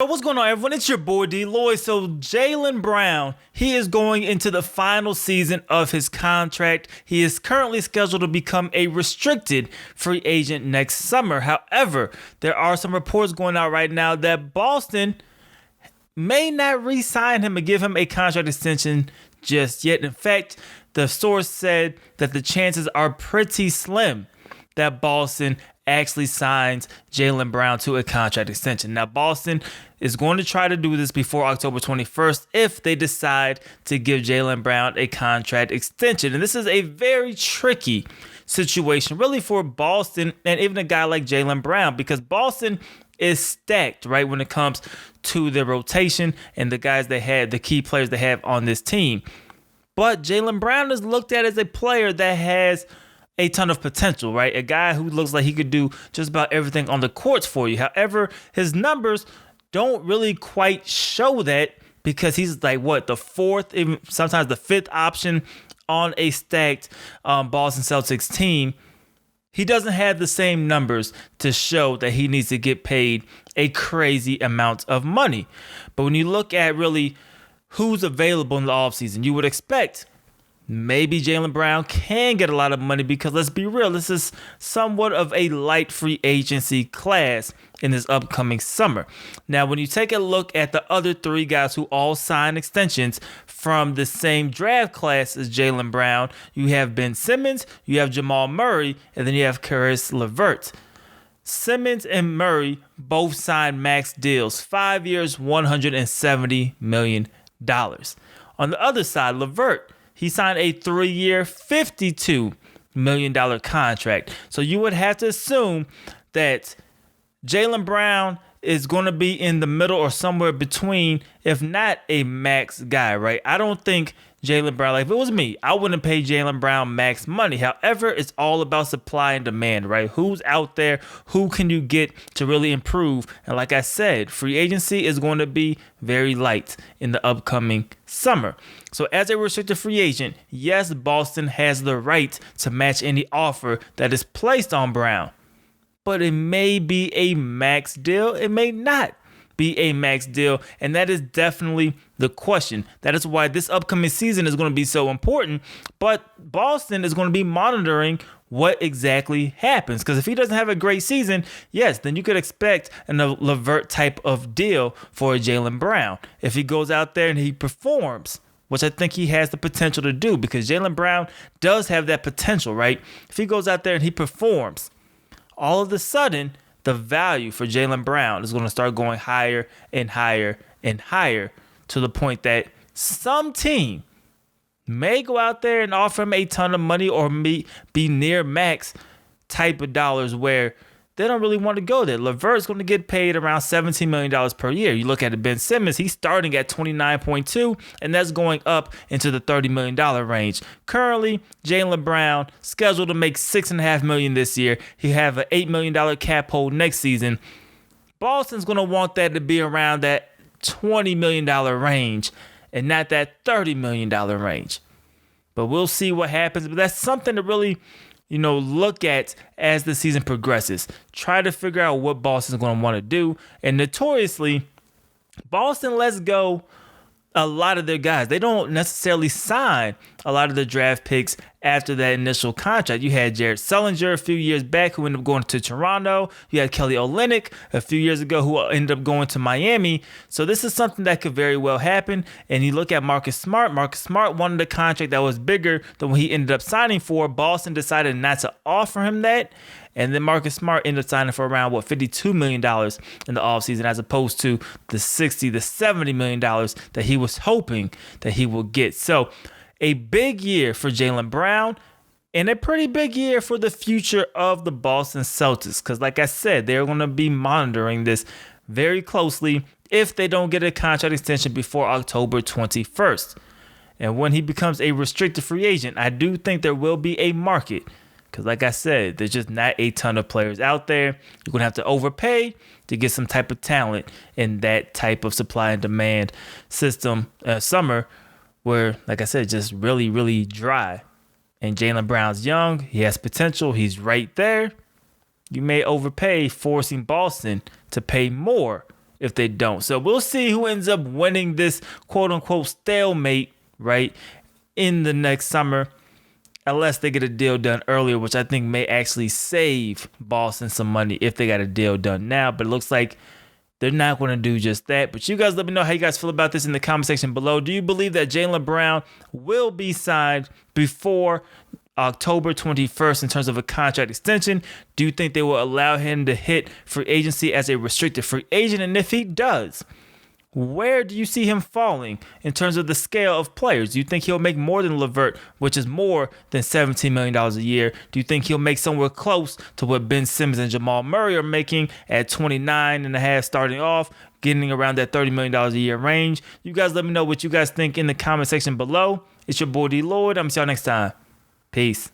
What's going on, everyone? It's your boy DLloyd. So Jaylen Brown, he is going into the final season of his contract. He is currently scheduled to become a restricted free agent next summer. However, there are some reports going out right now that Boston may not re-sign him and give him a contract extension just yet. In fact, the source said that the chances are pretty slim that Boston actually signs Jaylen Brown to a contract extension. Now, Boston is going to try to do this before October 21st if they decide to give Jaylen Brown a contract extension. And this is a very tricky situation, really, for Boston and even a guy like Jaylen Brown, because Boston is stacked, right, when it comes to their rotation and the guys they have, the key players they have on this team. But Jaylen Brown is looked at as a player that has a ton of potential, right? A guy who looks like he could do just about everything on the courts for you. However, his numbers don't really quite show that, because he's like, the fourth, even sometimes the fifth option on a stacked Boston Celtics team. He doesn't have the same numbers to show that he needs to get paid a crazy amount of money. But when you look at really who's available in the offseason, you would expect maybe Jaylen Brown can get a lot of money, because let's be real, this is somewhat of a light free agency class in this upcoming summer. Now, when you take a look at the other three guys who all signed extensions from the same draft class as Jaylen Brown, you have Ben Simmons, you have Jamal Murray, and then you have Caris LeVert. Simmons and Murray both signed max deals, 5 years, $170 million. On the other side, LeVert, he signed a 3-year, $52 million contract. So you would have to assume that Jaylen Brown is going to be in the middle or somewhere between, if not a max guy, right? I don't think Jaylen Brown, like if it was me, I wouldn't pay Jaylen Brown max money. However, it's all about supply and demand, right? Who's out there? Who can you get to really improve? And like I said, free agency is going to be very light in the upcoming summer. So as a restricted free agent, yes, Boston has the right to match any offer that is placed on Brown, but it may be a max deal. It may not be a max deal, and that is definitely the question. That is why this upcoming season is going to be so important, but Boston is going to be monitoring what exactly happens, because if he doesn't have a great season, yes, then you could expect a LeVert type of deal for a Jaylen Brown. If he goes out there and he performs, which I think he has the potential to do, because Jaylen Brown does have that potential, right? If he goes out there and he performs, all of a sudden, the value for Jaylen Brown is going to start going higher and higher and higher, to the point that some team may go out there and offer him a ton of money, or be near max type of dollars, where they don't really want to go there. LeVert's going to get paid around $17 million per year. You look at Ben Simmons, he's starting at 29.2, and that's going up into the $30 million range. Currently, Jaylen Brown scheduled to make $6.5 million this year. He have an $8 million cap hold next season. Boston's going to want that to be around that $20 million range and not that $30 million range. But we'll see what happens. But that's something to really look at as the season progresses. Try to figure out what Boston's going to want to do. And notoriously, Boston lets go a lot of their guys. They don't necessarily sign a lot of the draft picks after that initial contract. You had Jared Sullinger a few years back, who ended up going to Toronto. You had Kelly Olynyk a few years ago, who ended up going to Miami. So this is something that could very well happen. And you look at Marcus Smart. Marcus Smart wanted a contract that was bigger than what he ended up signing for. Boston decided not to offer him that. And then Marcus Smart ended up signing for around, $52 million in the offseason, as opposed to the $60, the $70 million that he was hoping that he would get. So a big year for Jaylen Brown, and a pretty big year for the future of the Boston Celtics, because like I said, they're going to be monitoring this very closely if they don't get a contract extension before October 21st. And when he becomes a restricted free agent, I do think there will be a market, because like I said, there's just not a ton of players out there. You're going to have to overpay to get some type of talent in that type of supply and demand system summer, where, like I said, just really, really dry. And Jaylen Brown's young. He has potential. He's right there. You may overpay, forcing Boston to pay more if they don't. So we'll see who ends up winning this quote unquote stalemate, right, in the next summer, unless they get a deal done earlier, which I think may actually save Boston some money if they got a deal done now. But it looks like they're not going to do just that. But you guys let me know how you guys feel about this in the comment section below. Do you believe that Jaylen Brown will be signed before October 21st in terms of a contract extension? Do you think they will allow him to hit free agency as a restricted free agent? And if he does, where do you see him falling in terms of the scale of players? Do you think he'll make more than LeVert, which is more than $17 million a year? Do you think he'll make somewhere close to what Ben Simmons and Jamal Murray are making at 29.5 starting off, getting around that $30 million a year range? You guys let me know what you guys think in the comment section below. It's your boy DLloyd. I'm see y'all next time. Peace.